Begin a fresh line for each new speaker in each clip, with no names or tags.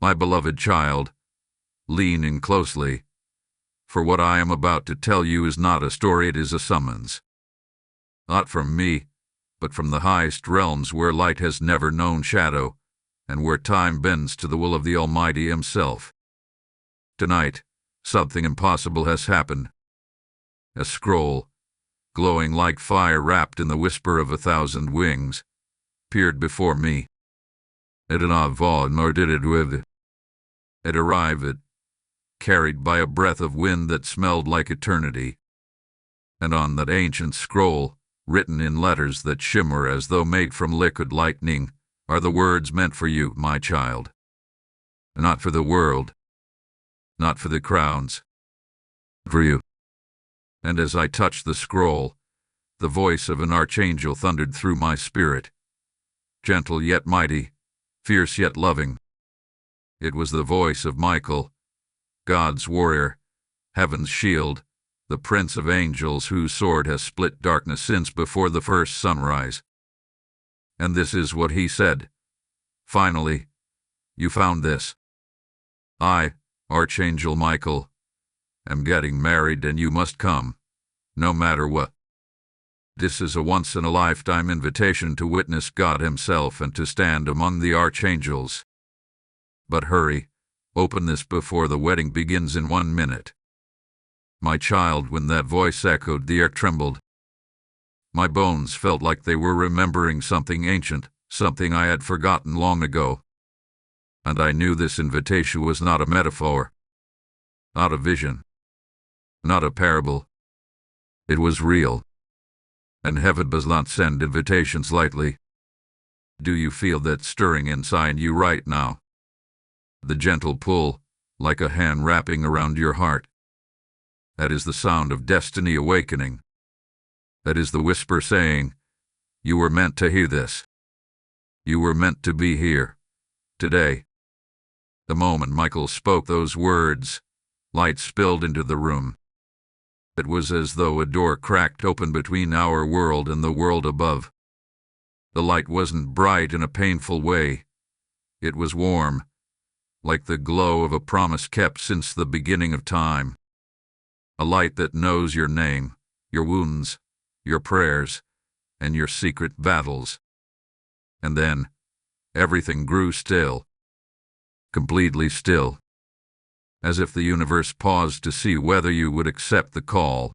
My beloved child, lean in closely, for what I am about to tell you is not a story, it is a summons. Not from me, but from the highest realms where light has never known shadow, and where time bends to the will of the Almighty Himself. Tonight, something impossible has happened. A scroll, glowing like fire wrapped in the whisper of 1,000 wings, appeared before me. It did not fall, nor did it with it. It arrived, carried by a breath of wind that smelled like eternity. And on that ancient scroll, written in letters that shimmer as though made from liquid lightning, are the words meant for you, my child. Not for the world, not for the crowns, for you. And as I touched the scroll, the voice of an archangel thundered through my spirit, gentle yet mighty, fierce yet loving. It was the voice of Michael, God's warrior, heaven's shield, the prince of angels whose sword has split darkness since before the first sunrise. And this is what he said. Finally, you found this. I, Archangel Michael, am getting married, and you must come, no matter what. This is a once-in-a-lifetime invitation to witness God Himself and to stand among the archangels. But hurry, open this before the wedding begins in 1 minute. My child, when that voice echoed, the air trembled. My bones felt like they were remembering something ancient, something I had forgotten long ago. And I knew this invitation was not a metaphor, not a vision, not a parable. It was real. And heaven does not send invitations lightly. Do you feel that stirring inside you right now? The gentle pull, like a hand wrapping around your heart. That is the sound of destiny awakening. That is the whisper saying, you were meant to hear this. You were meant to be here, today. The moment Michael spoke those words, light spilled into the room. It was as though a door cracked open between our world and the world above. The light wasn't bright in a painful way. It was warm, like the glow of a promise kept since the beginning of time. A light that knows your name, your wounds, your prayers, and your secret battles. And then, everything grew still. Completely still. As if the universe paused to see whether you would accept the call.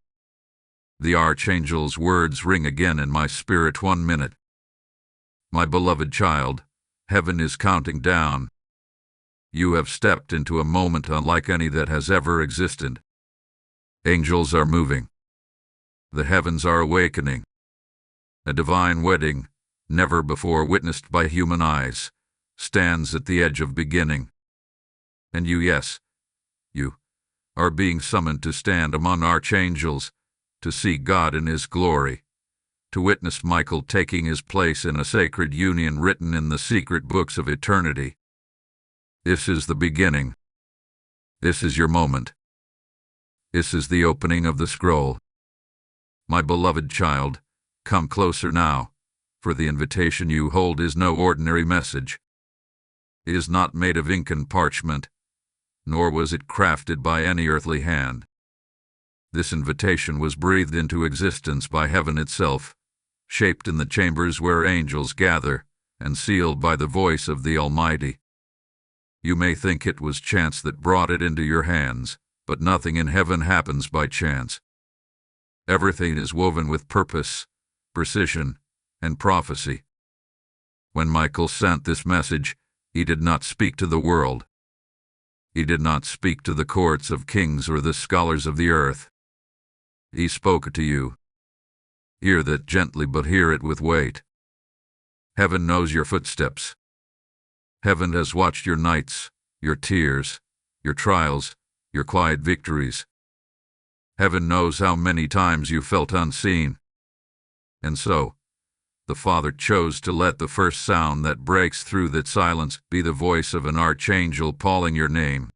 The archangel's words ring again in my spirit. 1 minute. My beloved child, heaven is counting down. You have stepped into a moment unlike any that has ever existed. Angels are moving. The heavens are awakening. A divine wedding, never before witnessed by human eyes, stands at the edge of beginning. And you, yes, you, are being summoned to stand among archangels, to see God in His glory, to witness Michael taking his place in a sacred union written in the secret books of eternity. This is the beginning. This is your moment. This is the opening of the scroll. My beloved child, come closer now, for the invitation you hold is no ordinary message. It is not made of ink and parchment, nor was it crafted by any earthly hand. This invitation was breathed into existence by heaven itself, shaped in the chambers where angels gather, and sealed by the voice of the Almighty. You may think it was chance that brought it into your hands, but nothing in heaven happens by chance. Everything is woven with purpose, precision, and prophecy. When Michael sent this message, he did not speak to the world. He did not speak to the courts of kings or the scholars of the earth. He spoke to you. Hear that gently, but hear it with weight. Heaven knows your footsteps. Heaven has watched your nights, your tears, your trials, your quiet victories. Heaven knows how many times you felt unseen. And so, the Father chose to let the first sound that breaks through that silence be the voice of an archangel calling your name.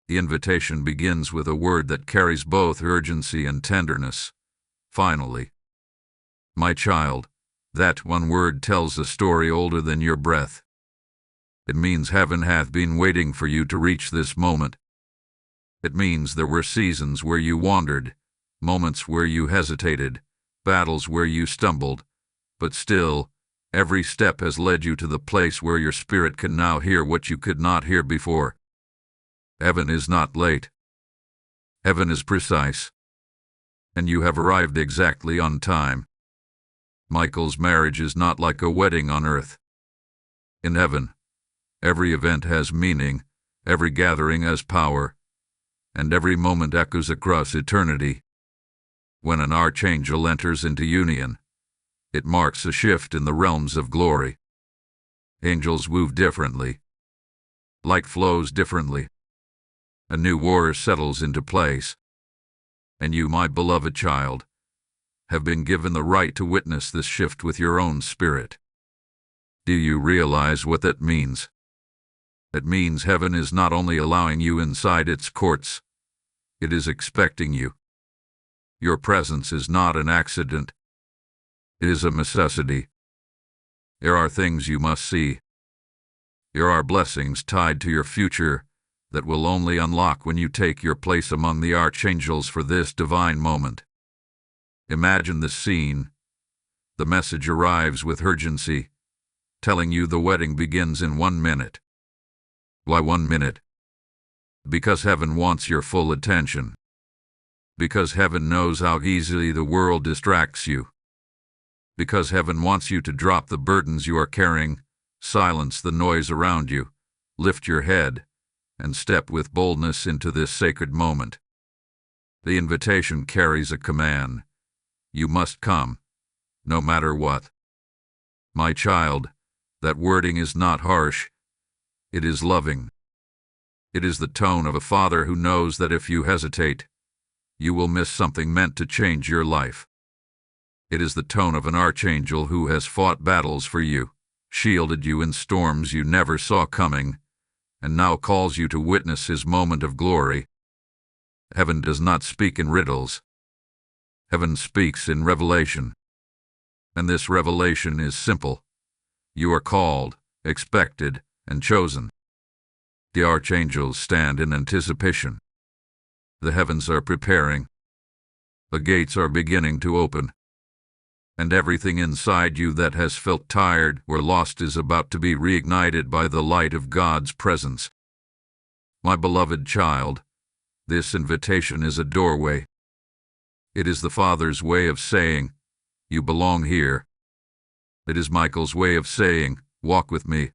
The invitation begins with a word that carries both urgency and tenderness. Finally. My child, that one word tells a story older than your breath. It means heaven hath been waiting for you to reach this moment. It means there were seasons where you wandered, moments where you hesitated, battles where you stumbled, but still, every step has led you to the place where your spirit can now hear what you could not hear before. Heaven is not late. Heaven is precise. And you have arrived exactly on time. Michael's marriage is not like a wedding on earth. In heaven, every event has meaning, every gathering has power, and every moment echoes across eternity. When an archangel enters into union, it marks a shift in the realms of glory. Angels move differently. Light flows differently. A new war settles into place. And you, my beloved child, have been given the right to witness this shift with your own spirit. Do you realize what that means? It means heaven is not only allowing you inside its courts, it is expecting you. Your presence is not an accident. It is a necessity. There are things you must see. There are blessings tied to your future that will only unlock when you take your place among the archangels for this divine moment. Imagine this scene. The message arrives with urgency, telling you the wedding begins in 1 minute. Why 1 minute? Because heaven wants your full attention. Because heaven knows how easily the world distracts you. Because heaven wants you to drop the burdens you are carrying, silence the noise around you, lift your head, and step with boldness into this sacred moment. The invitation carries a command. You must come, no matter what. My child, that wording is not harsh. It is loving. It is the tone of a father who knows that if you hesitate, you will miss something meant to change your life. It is the tone of an archangel who has fought battles for you, shielded you in storms you never saw coming, and now calls you to witness his moment of glory. Heaven does not speak in riddles. Heaven speaks in revelation. And this revelation is simple. You are called, expected, and chosen. The archangels stand in anticipation. The heavens are preparing. The gates are beginning to open. And everything inside you that has felt tired or lost is about to be reignited by the light of God's presence. My beloved child, this invitation is a doorway. It is the Father's way of saying, you belong here. It is Michael's way of saying, walk with me.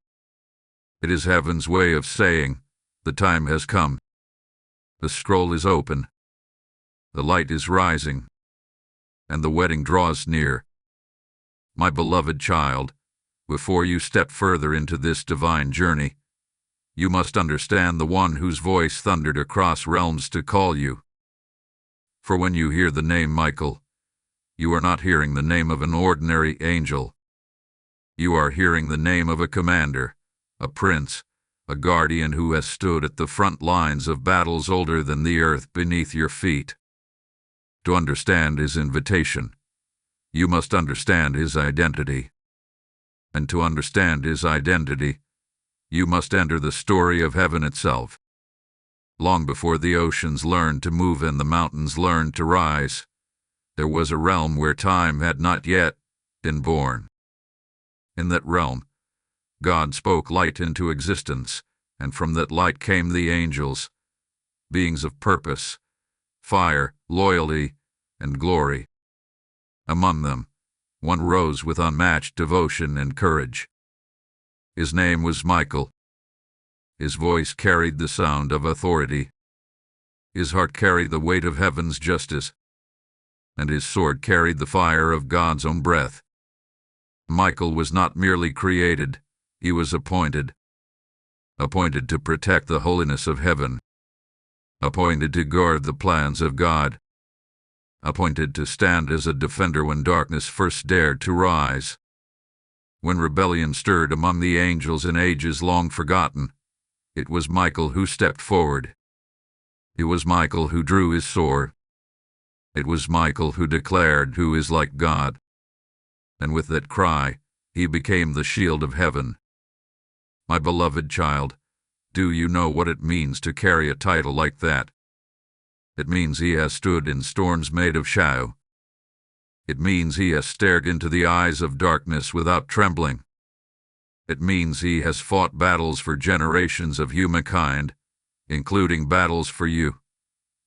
It is heaven's way of saying, the time has come. The scroll is open. The light is rising. And the wedding draws near. My beloved child, before you step further into this divine journey, you must understand the one whose voice thundered across realms to call you. For when you hear the name Michael, you are not hearing the name of an ordinary angel. You are hearing the name of a commander, a prince, a guardian who has stood at the front lines of battles older than the earth beneath your feet. To understand his invitation, you must understand his identity. And to understand his identity, you must enter the story of heaven itself. Long before the oceans learned to move and the mountains learned to rise, there was a realm where time had not yet been born. In that realm, God spoke light into existence, and from that light came the angels, beings of purpose, fire, loyalty, and glory. Among them, one rose with unmatched devotion and courage. His name was Michael. His voice carried the sound of authority. His heart carried the weight of heaven's justice, and his sword carried the fire of God's own breath. Michael was not merely created, he was appointed. Appointed to protect the holiness of heaven. Appointed to guard the plans of God. Appointed to stand as a defender when darkness first dared to rise. When rebellion stirred among the angels in ages long forgotten, it was Michael who stepped forward. It was Michael who drew his sword. It was Michael who declared, "Who is like God?" And with that cry, he became the shield of heaven. My beloved child, do you know what it means to carry a title like that? It means he has stood in storms made of shadow. It means he has stared into the eyes of darkness without trembling. It means he has fought battles for generations of humankind, including battles for you,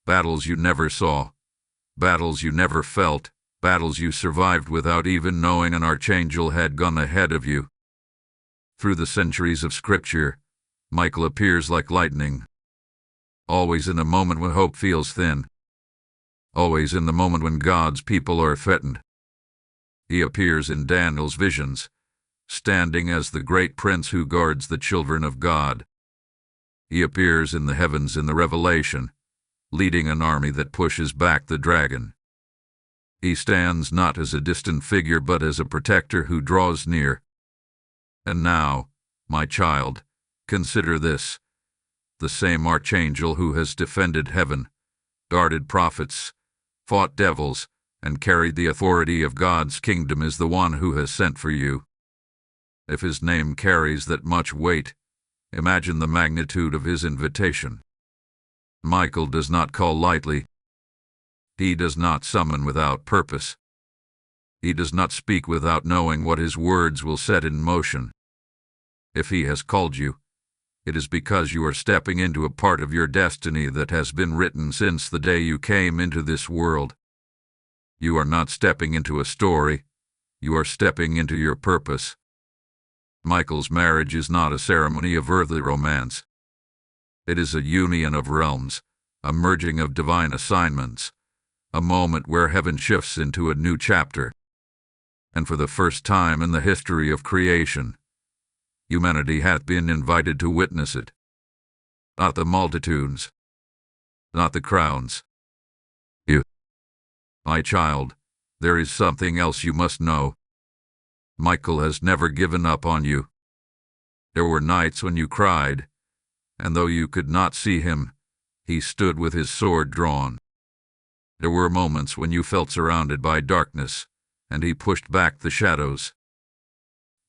battles you never saw, battles you never felt, battles you survived without even knowing an archangel had gone ahead of you. Through the centuries of Scripture, Michael appears like lightning, always in a moment when hope feels thin, always in the moment when God's people are threatened. He appears in Daniel's visions, standing as the great prince who guards the children of God. He appears in the heavens in the Revelation, leading an army that pushes back the dragon. He stands not as a distant figure but as a protector who draws near. And now, my child, consider this: the same archangel who has defended heaven, guarded prophets, fought devils, and carried the authority of God's kingdom is the one who has sent for you. If his name carries that much weight, imagine the magnitude of his invitation. Michael does not call lightly. He does not summon without purpose. He does not speak without knowing what his words will set in motion. If he has called you, it is because you are stepping into a part of your destiny that has been written since the day you came into this world. You are not stepping into a story. You are stepping into your purpose. Michael's marriage is not a ceremony of earthly romance. It is a union of realms, a merging of divine assignments, a moment where heaven shifts into a new chapter. And for the first time in the history of creation, humanity hath been invited to witness it. Not the multitudes, not the crowns. You. My child, there is something else you must know. Michael has never given up on you. There were nights when you cried, and though you could not see him, he stood with his sword drawn. There were moments when you felt surrounded by darkness, and he pushed back the shadows.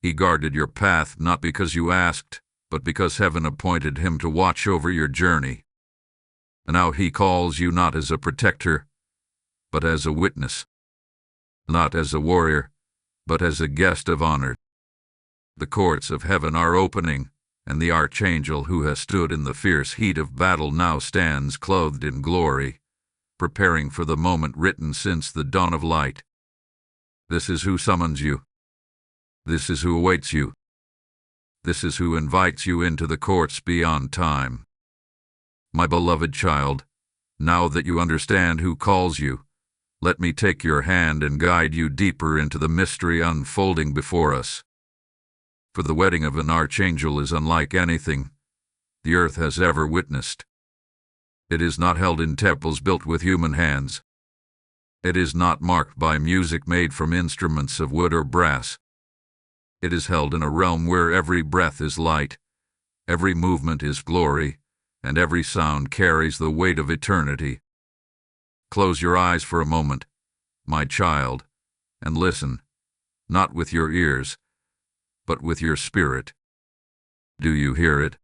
He guarded your path not because you asked, but because heaven appointed him to watch over your journey. And now he calls you not as a protector, but as a witness. Not as a warrior, but as a guest of honor. The courts of heaven are opening, and the archangel who has stood in the fierce heat of battle now stands clothed in glory, preparing for the moment written since the dawn of light. This is who summons you. This is who awaits you. This is who invites you into the courts beyond time. My beloved child, now that you understand who calls you, let me take your hand and guide you deeper into the mystery unfolding before us. For the wedding of an archangel is unlike anything the earth has ever witnessed. It is not held in temples built with human hands. It is not marked by music made from instruments of wood or brass. It is held in a realm where every breath is light, every movement is glory, and every sound carries the weight of eternity. Close your eyes for a moment, my child, and listen, not with your ears, but with your spirit. Do you hear it?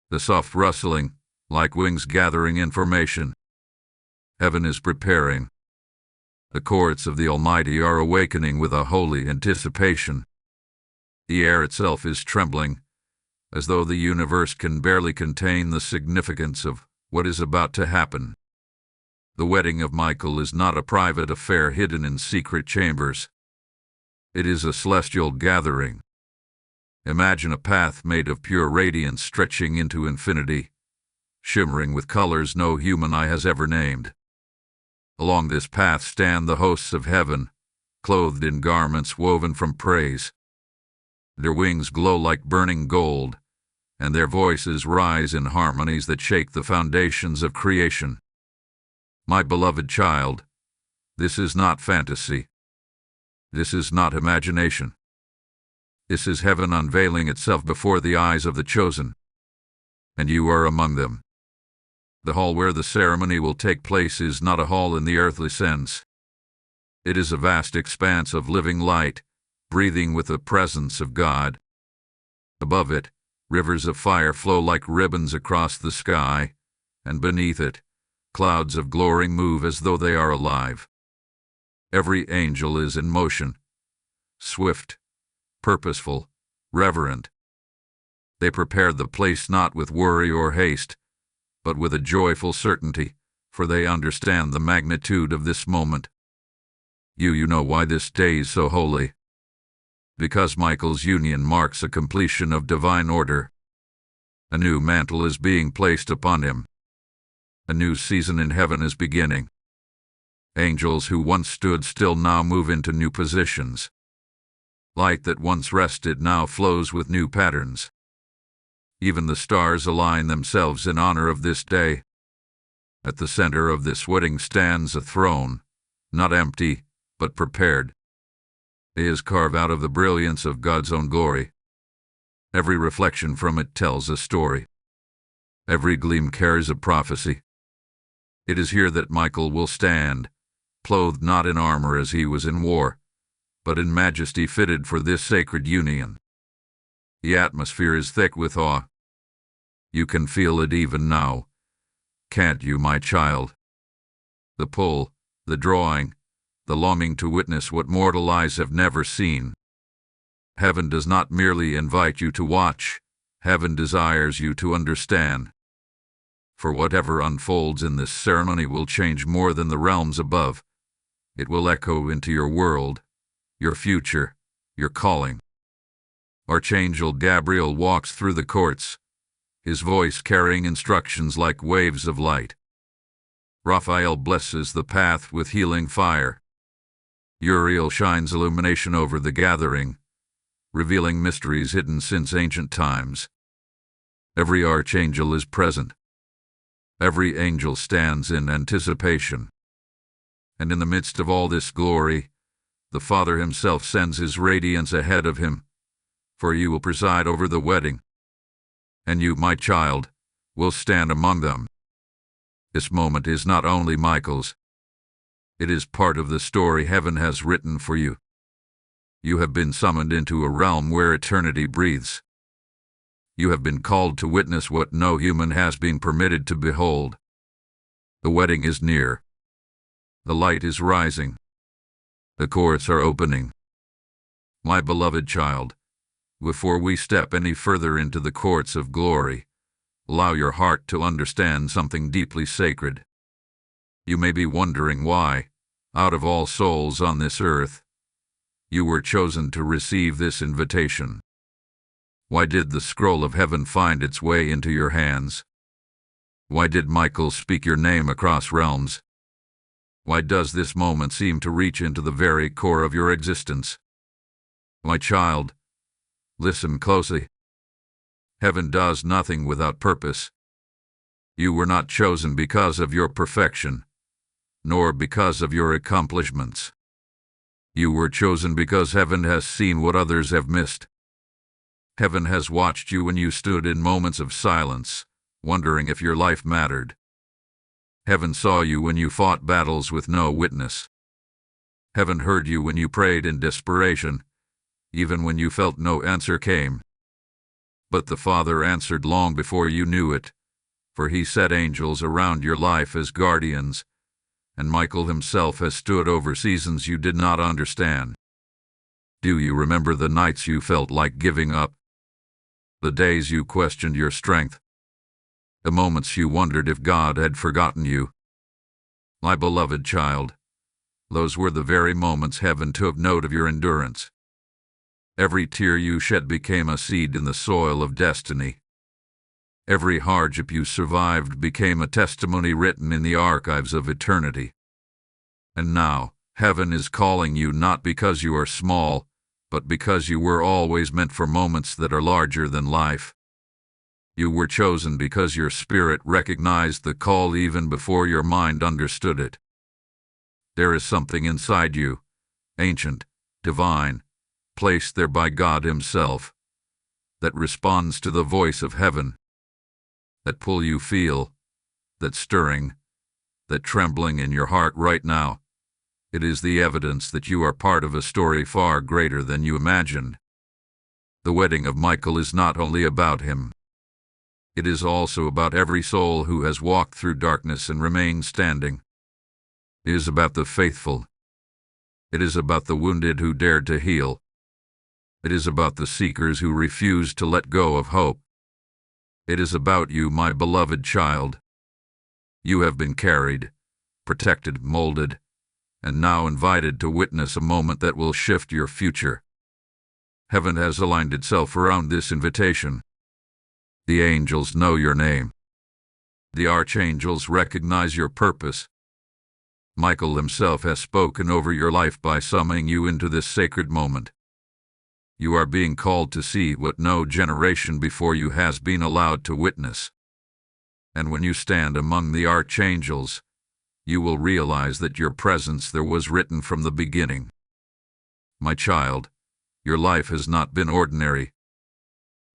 The soft rustling, like wings gathering information. Heaven is preparing. The courts of the Almighty are awakening with a holy anticipation. The air itself is trembling, as though the universe can barely contain the significance of what is about to happen. The wedding of Michael is not a private affair hidden in secret chambers. It is a celestial gathering. Imagine a path made of pure radiance stretching into infinity, shimmering with colors no human eye has ever named. Along this path stand the hosts of heaven, clothed in garments woven from praise. Their wings glow like burning gold, and their voices rise in harmonies that shake the foundations of creation. My beloved child, this is not fantasy. This is not imagination. This is heaven unveiling itself before the eyes of the chosen. And you are among them. The hall where the ceremony will take place is not a hall in the earthly sense. It is a vast expanse of living light, breathing with the presence of God. Above it, Rivers of fire flow like ribbons across the sky, and beneath it, clouds of glory move as though they are alive. Every angel is in motion, swift, purposeful, reverent. They prepare the place not with worry or haste, but with a joyful certainty, for they understand the magnitude of this moment. You know why this day is so holy. Because Michael's union marks a completion of divine order. A new mantle is being placed upon him. A new season in heaven is beginning. Angels who once stood still now move into new positions. Light that once rested now flows with new patterns. Even the stars align themselves in honor of this day. At the center of this wedding stands a throne, not empty, but prepared. It is carved out of the brilliance of God's own glory. Every reflection from it tells a story. Every gleam carries a prophecy. It is here that Michael will stand, clothed not in armor as he was in war, but in majesty fitted for this sacred union. The atmosphere is thick with awe. You can feel it even now. Can't you, my child? The pull, the drawing, the longing to witness what mortal eyes have never seen. Heaven does not merely invite you to watch. Heaven desires you to understand. For whatever unfolds in this ceremony will change more than the realms above. It will echo into your world, your future, your calling. Archangel Gabriel walks through the courts, his voice carrying instructions like waves of light. Raphael blesses the path with healing fire. Uriel shines illumination over the gathering, revealing mysteries hidden since ancient times. Every archangel is present. Every angel stands in anticipation. And in the midst of all this glory, the Father himself sends his radiance ahead of him, for you will preside over the wedding. And you, my child, will stand among them. This moment is not only Michael's. It is part of the story heaven has written for you. You have been summoned into a realm where eternity breathes. You have been called to witness what no human has been permitted to behold. The wedding is near. The light is rising. The courts are opening. My beloved child, before we step any further into the courts of glory, allow your heart to understand something deeply sacred. You may be wondering why, out of all souls on this earth, you were chosen to receive this invitation. Why did the scroll of heaven find its way into your hands? Why did Michael speak your name across realms? Why does this moment seem to reach into the very core of your existence? My child, listen closely. Heaven does nothing without purpose. You were not chosen because of your perfection, nor because of your accomplishments. You were chosen because heaven has seen what others have missed. Heaven has watched you when you stood in moments of silence, wondering if your life mattered. Heaven saw you when you fought battles with no witness. Heaven heard you when you prayed in desperation, even when you felt no answer came. But the Father answered long before you knew it, for he set angels around your life as guardians, and Michael himself has stood over seasons you did not understand. Do you remember the nights you felt like giving up? The days you questioned your strength? The moments you wondered if God had forgotten you? My beloved child, those were the very moments heaven took note of your endurance. Every tear you shed became a seed in the soil of destiny. Every hardship you survived became a testimony written in the archives of eternity. And now, heaven is calling you not because you are small, but because you were always meant for moments that are larger than life. You were chosen because your spirit recognized the call even before your mind understood it. There is something inside you, ancient, divine, placed there by God himself, that responds to the voice of heaven. That pull you feel, that stirring, that trembling in your heart right now. It is the evidence that you are part of a story far greater than you imagined. The wedding of Michael is not only about him. It is also about every soul who has walked through darkness and remained standing. It is about the faithful. It is about the wounded who dared to heal. It is about the seekers who refused to let go of hope. It is about you, my beloved child. You have been carried, protected, molded, and now invited to witness a moment that will shift your future. Heaven has aligned itself around this invitation. The angels know your name. The archangels recognize your purpose. Michael himself has spoken over your life by summoning you into this sacred moment. You are being called to see what no generation before you has been allowed to witness. And when you stand among the archangels, you will realize that your presence there was written from the beginning. My child, your life has not been ordinary.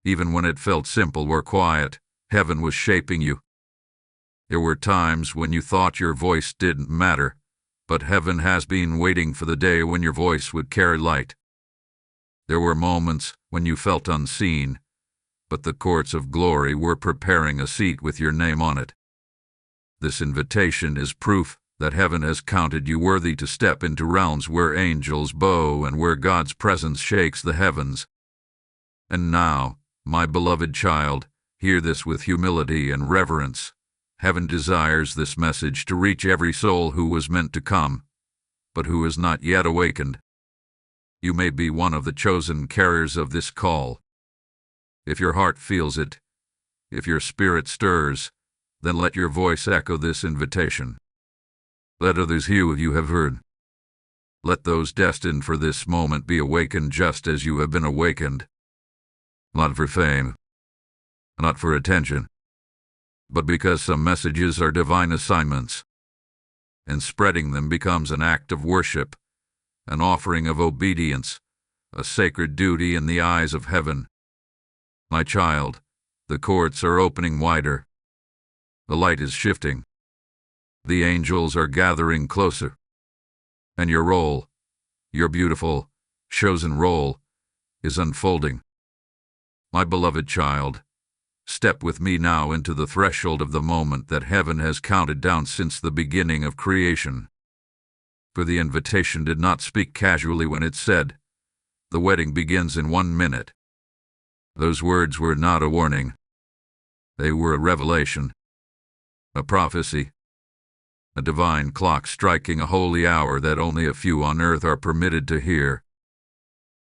Even when it felt simple or quiet, heaven was shaping you. There were times when you thought your voice didn't matter, but heaven has been waiting for the day when your voice would carry light. There were moments when you felt unseen, but the courts of glory were preparing a seat with your name on it. This invitation is proof that heaven has counted you worthy to step into realms where angels bow and where God's presence shakes the heavens. And now, my beloved child, hear this with humility and reverence. Heaven desires this message to reach every soul who was meant to come, but who has not yet awakened. You may be one of the chosen carriers of this call. If your heart feels it, if your spirit stirs, then let your voice echo this invitation. Let others hear what you have heard. Let those destined for this moment be awakened just as you have been awakened. Not for fame, not for attention, but because some messages are divine assignments, and spreading them becomes an act of worship, an offering of obedience, a sacred duty in the eyes of heaven. My child, the courts are opening wider. The light is shifting. The angels are gathering closer. And your role, your beautiful, chosen role, is unfolding. My beloved child, step with me now into the threshold of the moment that heaven has counted down since the beginning of creation. For the invitation did not speak casually when it said, "The wedding begins in 1 minute." Those words were not a warning. They were a revelation, a prophecy, a divine clock striking a holy hour that only a few on earth are permitted to hear.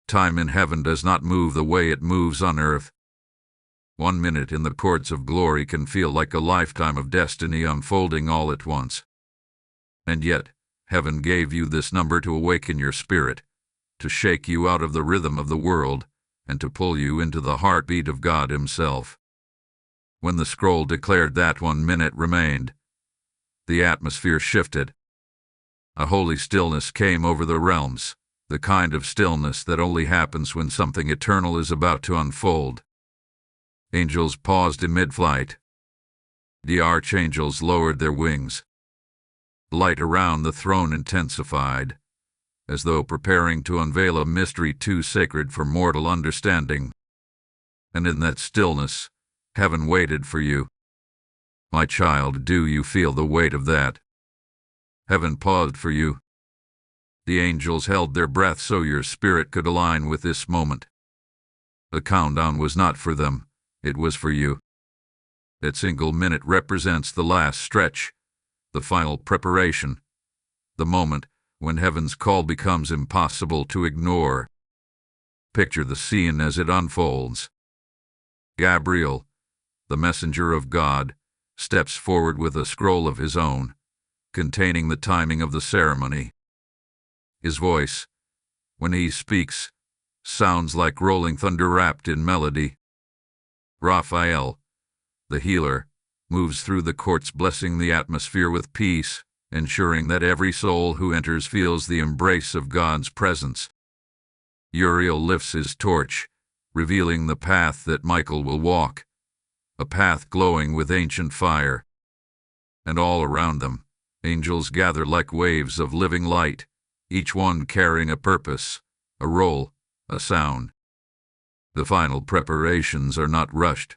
Time in heaven does not move the way it moves on earth. 1 minute in the courts of glory can feel like a lifetime of destiny unfolding all at once. And yet, heaven gave you this number to awaken your spirit, to shake you out of the rhythm of the world, and to pull you into the heartbeat of God Himself. When the scroll declared that 1 minute remained, the atmosphere shifted. A holy stillness came over the realms, the kind of stillness that only happens when something eternal is about to unfold. Angels paused in mid-flight. The archangels lowered their wings. Light around the throne intensified, as though preparing to unveil a mystery too sacred for mortal understanding. And in that stillness, heaven waited for you. My child, do you feel the weight of that? Heaven paused for you. The angels held their breath so your spirit could align with this moment. The countdown was not for them, it was for you. That single minute represents the last stretch, the final preparation, the moment when heaven's call becomes impossible to ignore. Picture the scene as it unfolds. Gabriel, the messenger of God, steps forward with a scroll of his own, containing the timing of the ceremony. His voice, when he speaks, sounds like rolling thunder wrapped in melody. Raphael, the healer, moves through the courts blessing the atmosphere with peace, ensuring that every soul who enters feels the embrace of God's presence. Uriel lifts his torch, revealing the path that Michael will walk, a path glowing with ancient fire. And all around them, angels gather like waves of living light, each one carrying a purpose, a role, a sound. The final preparations are not rushed.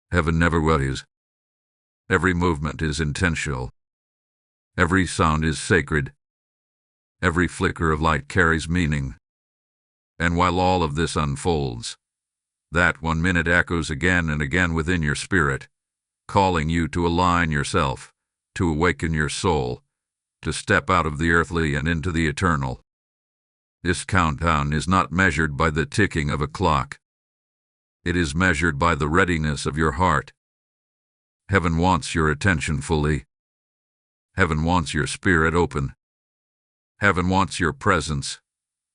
Heaven never was. Every movement is intentional. Every sound is sacred. Every flicker of light carries meaning. And while all of this unfolds, that 1 minute echoes again and again within your spirit, calling you to align yourself, to awaken your soul, to step out of the earthly and into the eternal. This countdown is not measured by the ticking of a clock. It is measured by the readiness of your heart. Heaven wants your attention fully. Heaven wants your spirit open. Heaven wants your presence,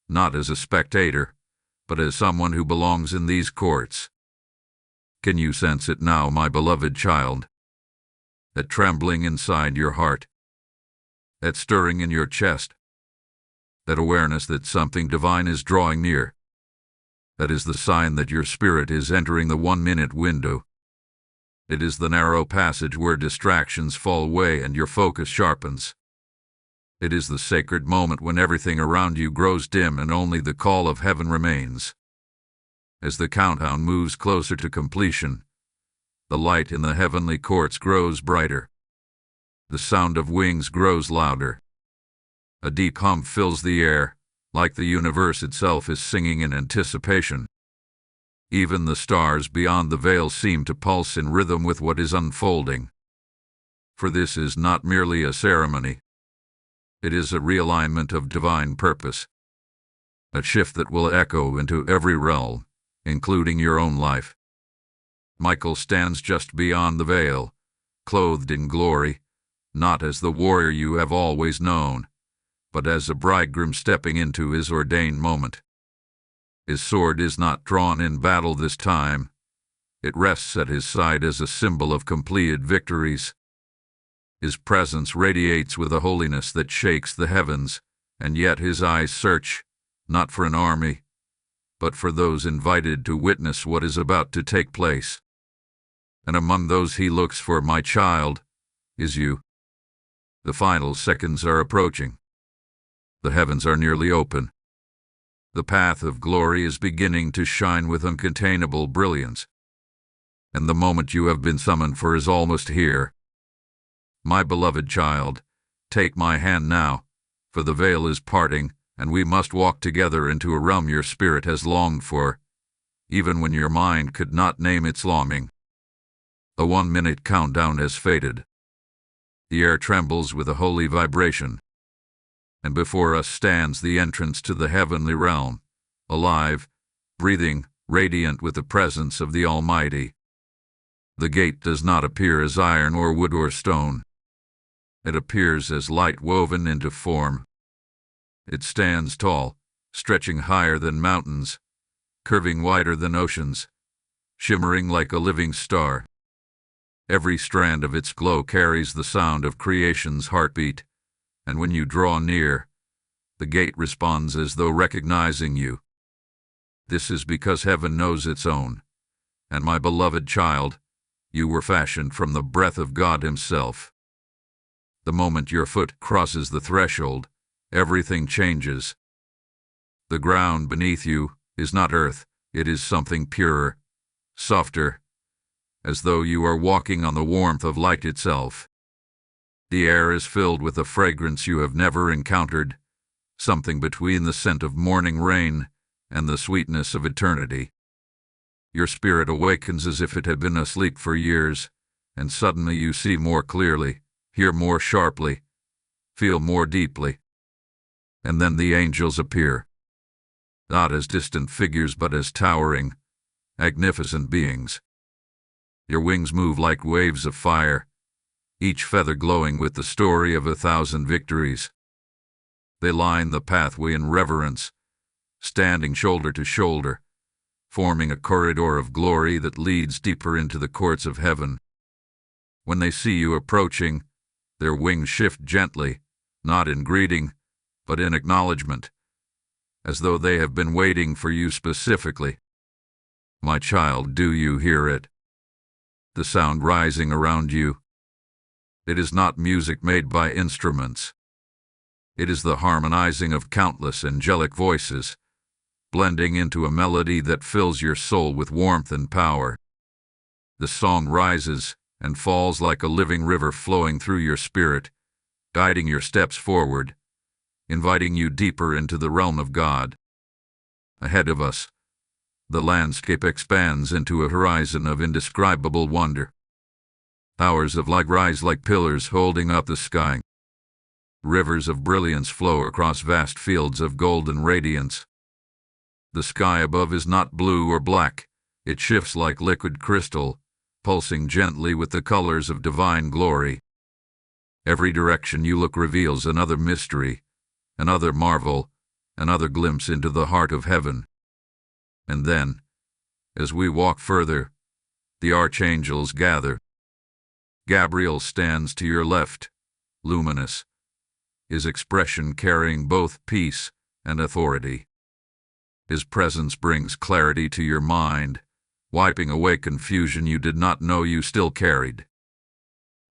not as a spectator, but as someone who belongs in these courts. Can you sense it now, my beloved child? That trembling inside your heart, that stirring in your chest, that awareness that something divine is drawing near. That is the sign that your spirit is entering the 1 minute window. It is the narrow passage where distractions fall away and your focus sharpens. It is the sacred moment when everything around you grows dim and only the call of heaven remains. As the countdown moves closer to completion, the light in the heavenly courts grows brighter. The sound of wings grows louder. A deep hum fills the air, like the universe itself is singing in anticipation. Even the stars beyond the veil seem to pulse in rhythm with what is unfolding. For this is not merely a ceremony. It is a realignment of divine purpose. A shift that will echo into every realm, including your own life. Michael stands just beyond the veil, clothed in glory, not as the warrior you have always known, but as a bridegroom stepping into his ordained moment. His sword is not drawn in battle this time. It rests at his side as a symbol of completed victories. His presence radiates with a holiness that shakes the heavens, and yet his eyes search, not for an army, but for those invited to witness what is about to take place. And among those he looks for, my child, is you. The final seconds are approaching. The heavens are nearly open. The path of glory is beginning to shine with uncontainable brilliance. And the moment you have been summoned for is almost here. My beloved child, take my hand now, for the veil is parting, and we must walk together into a realm your spirit has longed for, even when your mind could not name its longing. The 1 minute countdown has faded. The air trembles with a holy vibration. And before us stands the entrance to the heavenly realm, alive, breathing, radiant with the presence of the Almighty. The gate does not appear as iron or wood or stone. It appears as light woven into form. It stands tall, stretching higher than mountains, curving wider than oceans, shimmering like a living star. Every strand of its glow carries the sound of creation's heartbeat, and when you draw near, the gate responds as though recognizing you. This is because heaven knows its own, and my beloved child, you were fashioned from the breath of God Himself. The moment your foot crosses the threshold, everything changes. The ground beneath you is not earth, it is something purer, softer, as though you are walking on the warmth of light itself. The air is filled with a fragrance you have never encountered, something between the scent of morning rain and the sweetness of eternity. Your spirit awakens as if it had been asleep for years, and suddenly you see more clearly, hear more sharply, feel more deeply. And then the angels appear, not as distant figures but as towering, magnificent beings. Your wings move like waves of fire, each feather glowing with the story of 1,000 victories. They line the pathway in reverence, standing shoulder to shoulder, forming a corridor of glory that leads deeper into the courts of heaven. When they see you approaching, their wings shift gently, not in greeting, but in acknowledgement, as though they have been waiting for you specifically. My child, do you hear it? The sound rising around you. It is not music made by instruments. It is the harmonizing of countless angelic voices, blending into a melody that fills your soul with warmth and power. The song rises and falls like a living river flowing through your spirit, guiding your steps forward, inviting you deeper into the realm of God. Ahead of us, the landscape expands into a horizon of indescribable wonder. Towers of light rise like pillars holding up the sky. Rivers of brilliance flow across vast fields of golden radiance. The sky above is not blue or black. It shifts like liquid crystal, pulsing gently with the colors of divine glory. Every direction you look reveals another mystery, another marvel, another glimpse into the heart of heaven. And then, as we walk further, the archangels gather. Gabriel stands to your left, luminous, his expression carrying both peace and authority. His presence brings clarity to your mind, wiping away confusion you did not know you still carried.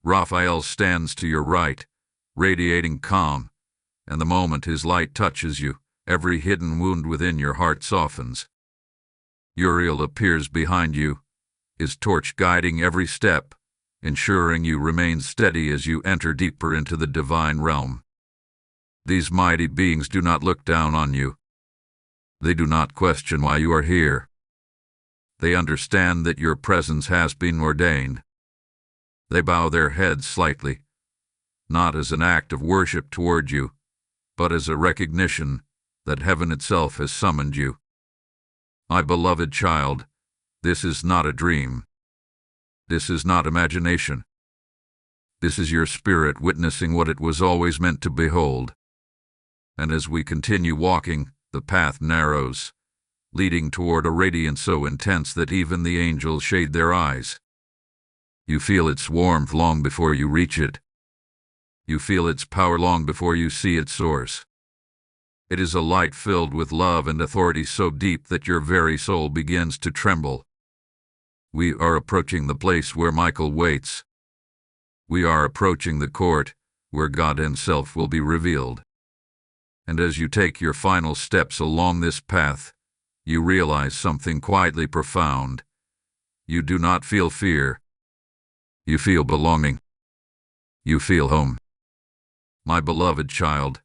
Raphael stands to your right, radiating calm, and the moment his light touches you, every hidden wound within your heart softens. Uriel appears behind you, his torch guiding every step, ensuring you remain steady as you enter deeper into the divine realm. These mighty beings do not look down on you. They do not question why you are here. They understand that your presence has been ordained. They bow their heads slightly, not as an act of worship toward you, but as a recognition that heaven itself has summoned you. My beloved child, this is not a dream. This is not imagination. This is your spirit witnessing what it was always meant to behold. And as we continue walking, the path narrows, leading toward a radiance so intense that even the angels shade their eyes. You feel its warmth long before you reach it. You feel its power long before you see its source. It is a light filled with love and authority so deep that your very soul begins to tremble. We are approaching the place where Michael waits. We are approaching the court where God Himself will be revealed. And as you take your final steps along this path, you realize something quietly profound. You do not feel fear. You feel belonging. You feel home. My beloved child,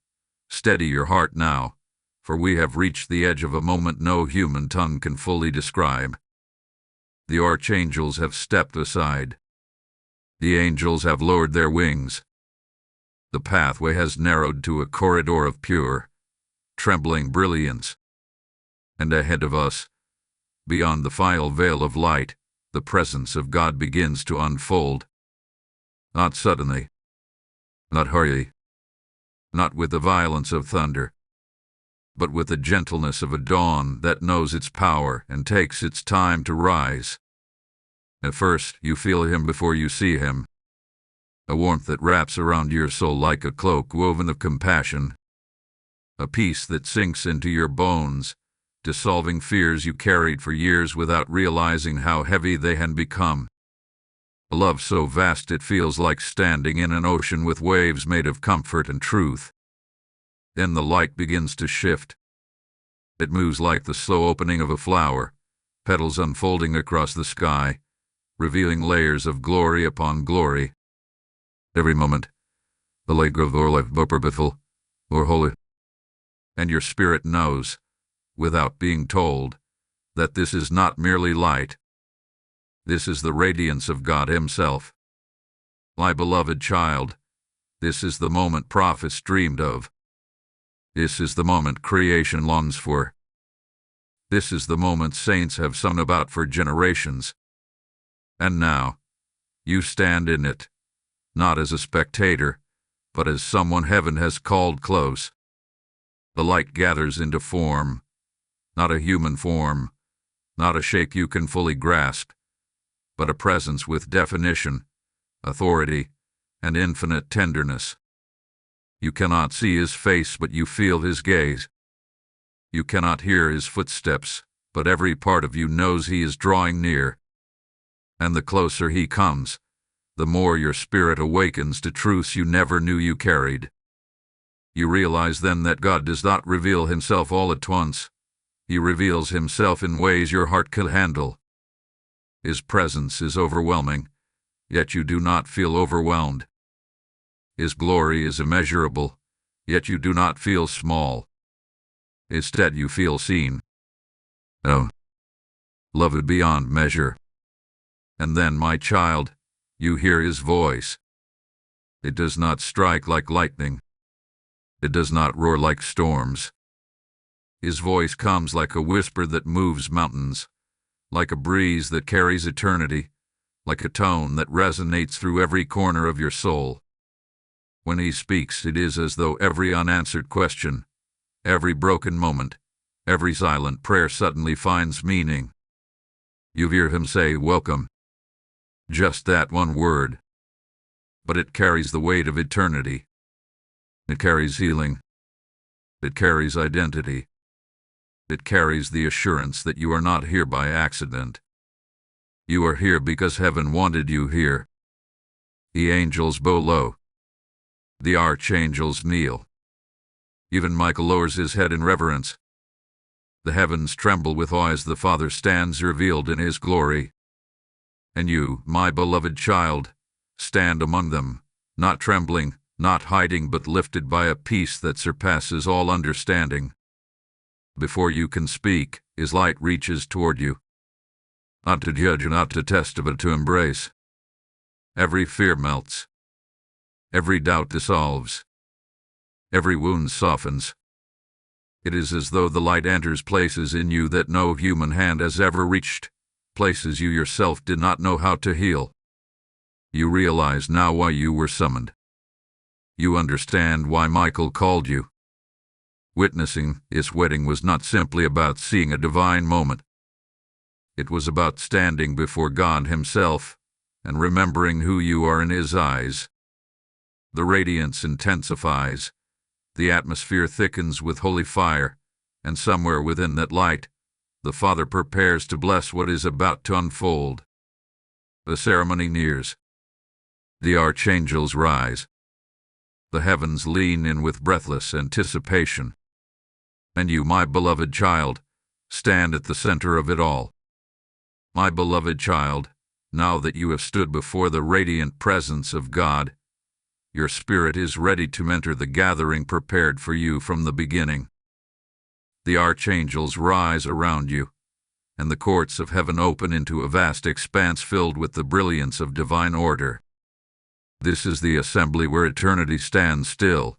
steady your heart now, for we have reached the edge of a moment no human tongue can fully describe. The archangels have stepped aside. The angels have lowered their wings. The pathway has narrowed to a corridor of pure, trembling brilliance. And ahead of us, beyond the final veil of light, the presence of God begins to unfold. Not suddenly, not hurriedly, not with the violence of thunder, but with the gentleness of a dawn that knows its power and takes its time to rise. At first, you feel Him before you see Him, a warmth that wraps around your soul like a cloak woven of compassion, a peace that sinks into your bones, dissolving fears you carried for years without realizing how heavy they had become. A love so vast it feels like standing in an ocean with waves made of comfort and truth. Then the light begins to shift. It moves like the slow opening of a flower, petals unfolding across the sky, revealing layers of glory upon glory. Every moment, the light grows more like more purposeful, more holy. And your spirit knows, without being told, that this is not merely light. This is the radiance of God Himself. My beloved child, this is the moment prophets dreamed of. This is the moment creation longs for. This is the moment saints have sung about for generations. And now, you stand in it, not as a spectator, but as someone heaven has called close. The light gathers into form, not a human form, not a shape you can fully grasp, but a presence with definition, authority, and infinite tenderness. You cannot see His face, but you feel His gaze. You cannot hear His footsteps, but every part of you knows He is drawing near. And the closer He comes, the more your spirit awakens to truths you never knew you carried. You realize then that God does not reveal Himself all at once, He reveals himself in ways your heart can handle. His presence is overwhelming, yet you do not feel overwhelmed. His glory is immeasurable, yet you do not feel small. Instead, you feel seen. Oh, loved beyond measure. And then, my child, you hear his voice. It does not strike like lightning. It does not roar like storms. His voice comes like a whisper that moves mountains, like a breeze that carries eternity, like a tone that resonates through every corner of your soul. When he speaks, it is as though every unanswered question, every broken moment, every silent prayer suddenly finds meaning. You hear him say, "Welcome." Just that one word. But it carries the weight of eternity. It carries healing. It carries identity. It carries the assurance that you are not here by accident. You are here because heaven wanted you here. The angels bow low. The archangels kneel. Even Michael lowers his head in reverence. The heavens tremble with awe as the Father stands revealed in his glory. And you, my beloved child, stand among them, not trembling, not hiding, but lifted by a peace that surpasses all understanding. Before you can speak, his light reaches toward you. Not to judge, not to test, but to embrace. Every fear melts. Every doubt dissolves. Every wound softens. It is as though the light enters places in you that no human hand has ever reached, places you yourself did not know how to heal. You realize now why you were summoned. You understand why Michael called you. Witnessing his wedding was not simply about seeing a divine moment. It was about standing before God himself and remembering who you are in his eyes. The radiance intensifies. The atmosphere thickens with holy fire, and somewhere within that light, the Father prepares to bless what is about to unfold. The ceremony nears. The archangels rise. The heavens lean in with breathless anticipation. And you, my beloved child, stand at the center of it all. My beloved child, now that you have stood before the radiant presence of God, your spirit is ready to enter the gathering prepared for you from the beginning. The archangels rise around you, and the courts of heaven open into a vast expanse filled with the brilliance of divine order. This is the assembly where eternity stands still.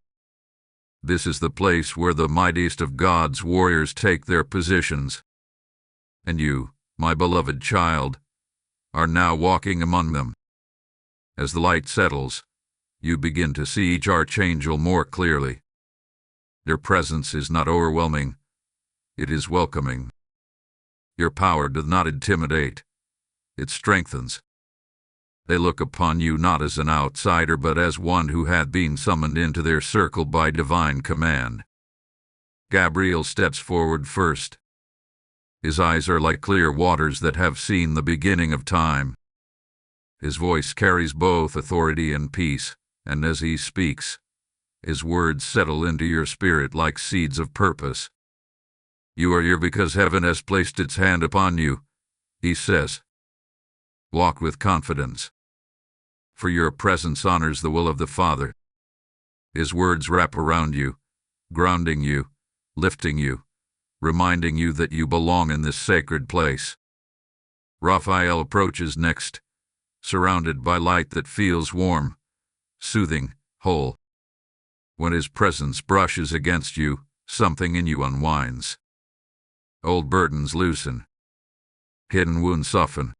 This is the place where the mightiest of God's warriors take their positions. And you, my beloved child, are now walking among them. As the light settles, you begin to see each archangel more clearly. Their presence is not overwhelming, it is welcoming. Your power does not intimidate, it strengthens. They look upon you not as an outsider, but as one who had been summoned into their circle by divine command. Gabriel steps forward first. His eyes are like clear waters that have seen the beginning of time. His voice carries both authority and peace, and as he speaks, his words settle into your spirit like seeds of purpose. You are here because heaven has placed its hand upon you, he says. Walk with confidence, for your presence honors the will of the Father. His words wrap around you, grounding you, lifting you, reminding you that you belong in this sacred place. Raphael approaches next, surrounded by light that feels warm, soothing, whole. When his presence brushes against you, something in you unwinds. Old burdens loosen. Hidden wounds soften.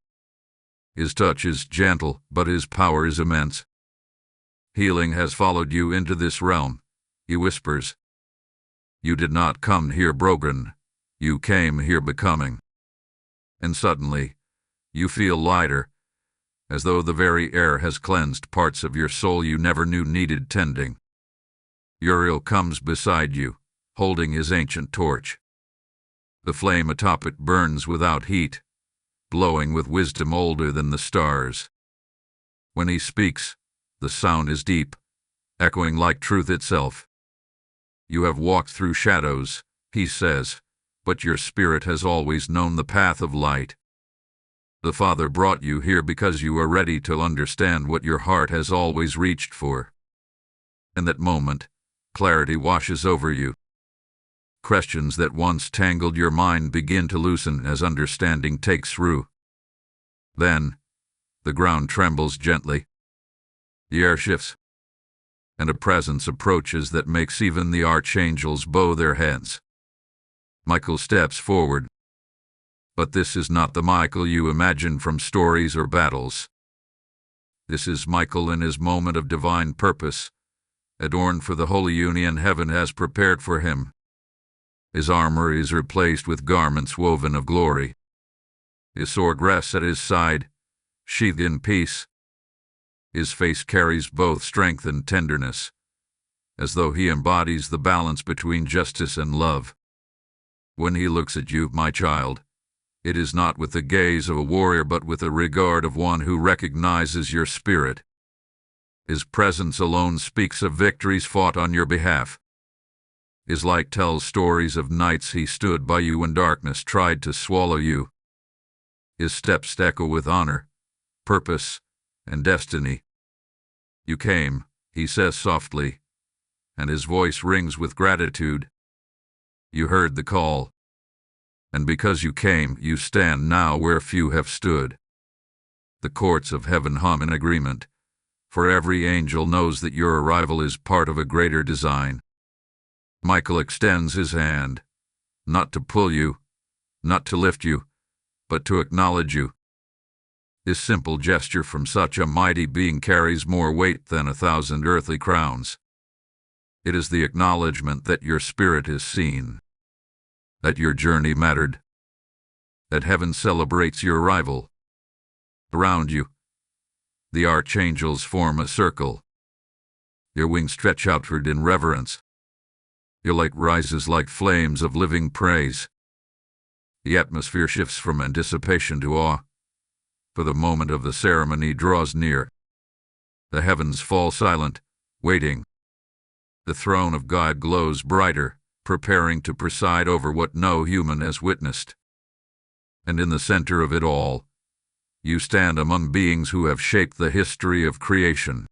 His touch is gentle, but his power is immense. Healing has followed you into this realm, he whispers. You did not come here broken, you came here becoming. And suddenly, you feel lighter, as though the very air has cleansed parts of your soul you never knew needed tending. Uriel comes beside you, holding his ancient torch. The flame atop it burns without heat, glowing with wisdom older than the stars. When he speaks, the sound is deep, echoing like truth itself. You have walked through shadows, he says, but your spirit has always known the path of light. The Father brought you here because you are ready to understand what your heart has always reached for. In that moment, clarity washes over you. Questions that once tangled your mind begin to loosen as understanding takes root. Then, the ground trembles gently. The air shifts, and a presence approaches that makes even the archangels bow their heads. Michael steps forward. But this is not the Michael you imagine from stories or battles. This is Michael in his moment of divine purpose, adorned for the holy union heaven has prepared for him. His armor is replaced with garments woven of glory. His sword rests at his side, sheathed in peace. His face carries both strength and tenderness, as though he embodies the balance between justice and love. When he looks at you, my child, it is not with the gaze of a warrior but with the regard of one who recognizes your spirit. His presence alone speaks of victories fought on your behalf. His light tells stories of nights he stood by you when darkness tried to swallow you. His steps echo with honor, purpose, and destiny. You came, he says softly, and his voice rings with gratitude. You heard the call. And because you came, you stand now where few have stood. The courts of heaven hum in agreement, for every angel knows that your arrival is part of a greater design. Michael extends his hand, not to pull you, not to lift you, but to acknowledge you. This simple gesture from such a mighty being carries more weight than 1,000 earthly crowns. It is the acknowledgement that your spirit is seen, that your journey mattered, that heaven celebrates your arrival. Around you, the archangels form a circle. Your wings stretch outward in reverence. Your light rises like flames of living praise. The atmosphere shifts from anticipation to awe, for the moment of the ceremony draws near. The heavens fall silent, waiting. The throne of God glows brighter, preparing to preside over what no human has witnessed. And in the center of it all, you stand among beings who have shaped the history of creation.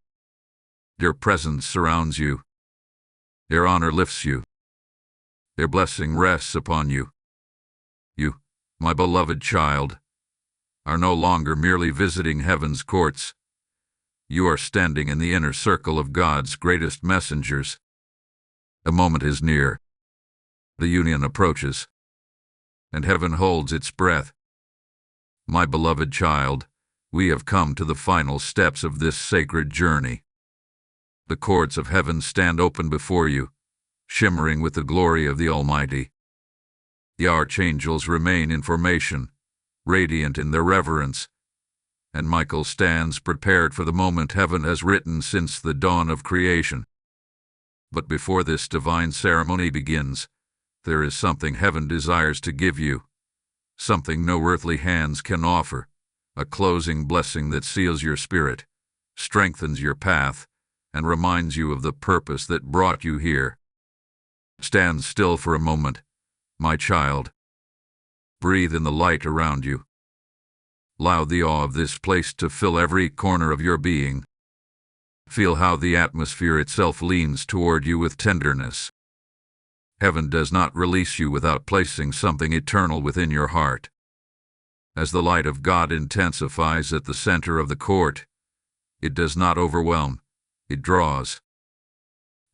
Their presence surrounds you. Their honor lifts you. Their blessing rests upon you. You, my beloved child, are no longer merely visiting heaven's courts. You are standing in the inner circle of God's greatest messengers. The moment is near. The union approaches, and heaven holds its breath. My beloved child, we have come to the final steps of this sacred journey. The courts of heaven stand open before you, shimmering with the glory of the Almighty. The archangels remain in formation, radiant in their reverence, and Michael stands prepared for the moment heaven has written since the dawn of creation. But before this divine ceremony begins, there is something heaven desires to give you, something no earthly hands can offer, a closing blessing that seals your spirit, strengthens your path, and reminds you of the purpose that brought you here. Stand still for a moment, my child. Breathe in the light around you. Allow the awe of this place to fill every corner of your being. Feel how the atmosphere itself leans toward you with tenderness. Heaven does not release you without placing something eternal within your heart. As the light of God intensifies at the center of the court, it does not overwhelm, it draws.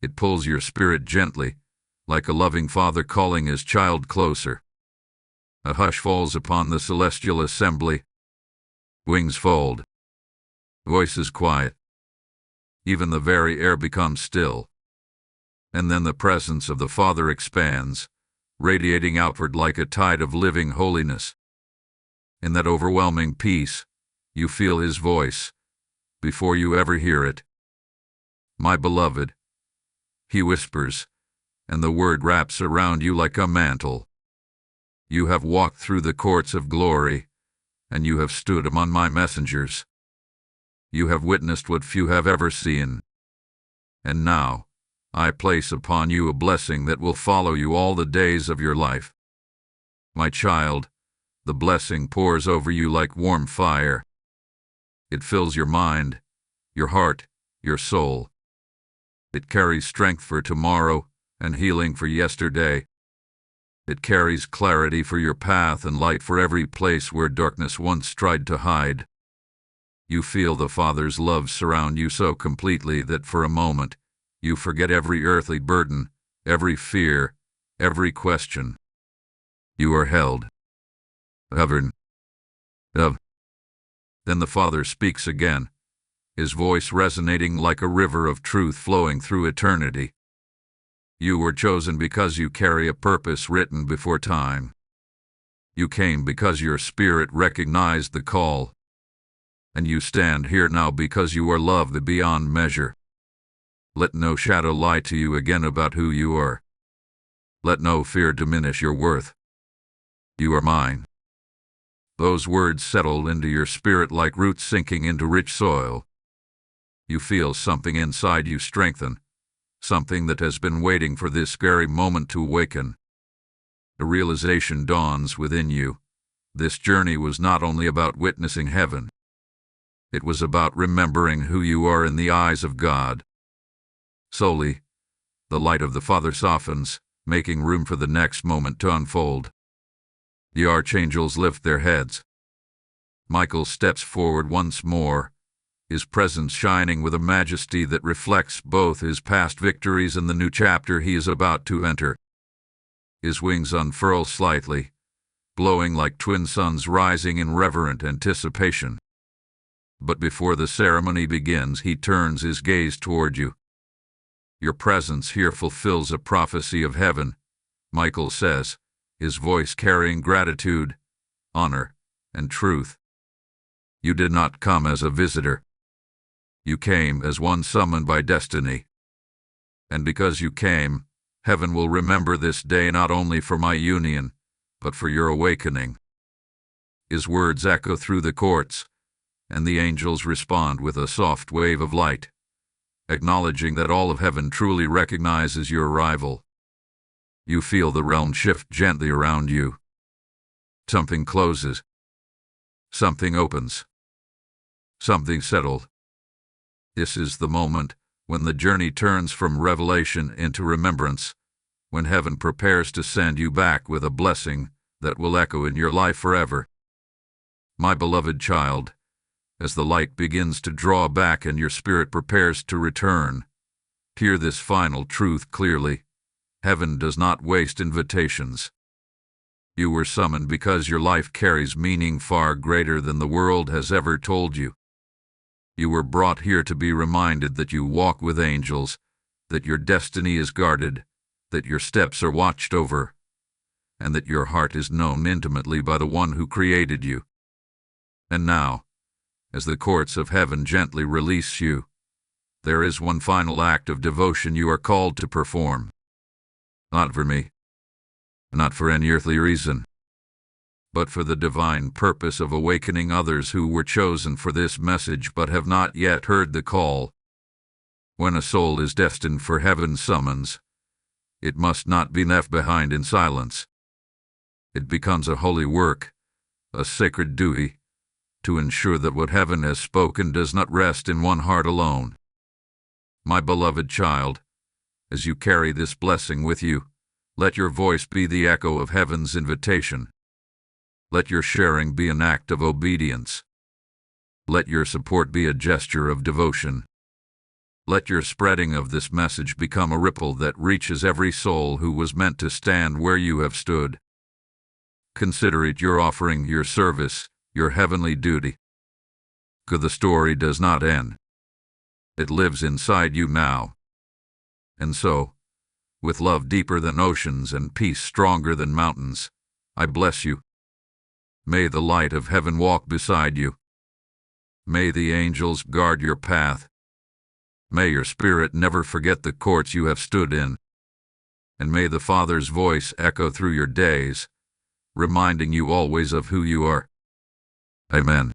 It pulls your spirit gently, like a loving father calling his child closer. A hush falls upon the celestial assembly. Wings fold. Voices quiet. Even the very air becomes still. And then the presence of the Father expands, radiating outward like a tide of living holiness. In that overwhelming peace, you feel His voice, before you ever hear it. My beloved, He whispers, and the word wraps around you like a mantle. You have walked through the courts of glory, and you have stood among my messengers. You have witnessed what few have ever seen. And now, I place upon you a blessing that will follow you all the days of your life. My child, the blessing pours over you like warm fire. It fills your mind, your heart, your soul. It carries strength for tomorrow and healing for yesterday. It carries clarity for your path and light for every place where darkness once tried to hide. You feel the Father's love surround you so completely that for a moment you forget every earthly burden, every fear, every question. You are held, governed, of. Then the Father speaks again, his voice resonating like a river of truth flowing through eternity. You were chosen because you carry a purpose written before time. You came because your spirit recognized the call. And you stand here now because you are loved beyond measure. Let no shadow lie to you again about who you are. Let no fear diminish your worth. You are mine. Those words settle into your spirit like roots sinking into rich soil. You feel something inside you strengthen, something that has been waiting for this very moment to awaken. A realization dawns within you. This journey was not only about witnessing heaven. It was about remembering who you are in the eyes of God. Slowly, the light of the Father softens, making room for the next moment to unfold. The archangels lift their heads. Michael steps forward once more, his presence shining with a majesty that reflects both his past victories and the new chapter he is about to enter. His wings unfurl slightly, glowing like twin suns rising in reverent anticipation. But before the ceremony begins, he turns his gaze toward you. Your presence here fulfills a prophecy of heaven, Michael says, his voice carrying gratitude, honor, and truth. You did not come as a visitor. You came as one summoned by destiny. And because you came, heaven will remember this day not only for my union, but for your awakening. His words echo through the courts, and the angels respond with a soft wave of light, acknowledging that all of heaven truly recognizes your arrival. You feel the realm shift gently around you. Something closes. Something opens. Something settled. This is the moment when the journey turns from revelation into remembrance, when heaven prepares to send you back with a blessing that will echo in your life forever. My beloved child, as the light begins to draw back and your spirit prepares to return, hear this final truth clearly. Heaven does not waste invitations. You were summoned because your life carries meaning far greater than the world has ever told you. You were brought here to be reminded that you walk with angels, that your destiny is guarded, that your steps are watched over, and that your heart is known intimately by the one who created you. And now, as the courts of heaven gently release you, there is one final act of devotion you are called to perform. Not for me, not for any earthly reason, but for the divine purpose of awakening others who were chosen for this message but have not yet heard the call. When a soul is destined for heaven's summons, it must not be left behind in silence. It becomes a holy work, a sacred duty, to ensure that what heaven has spoken does not rest in one heart alone. My beloved child, as you carry this blessing with you, let your voice be the echo of heaven's invitation. Let your sharing be an act of obedience. Let your support be a gesture of devotion. Let your spreading of this message become a ripple that reaches every soul who was meant to stand where you have stood. Consider it your offering, your service, your heavenly duty. For the story does not end. It lives inside you now. And so, with love deeper than oceans and peace stronger than mountains, I bless you. May the light of heaven walk beside you. May the angels guard your path. May your spirit never forget the courts you have stood in. And may the Father's voice echo through your days, reminding you always of who you are. Amen.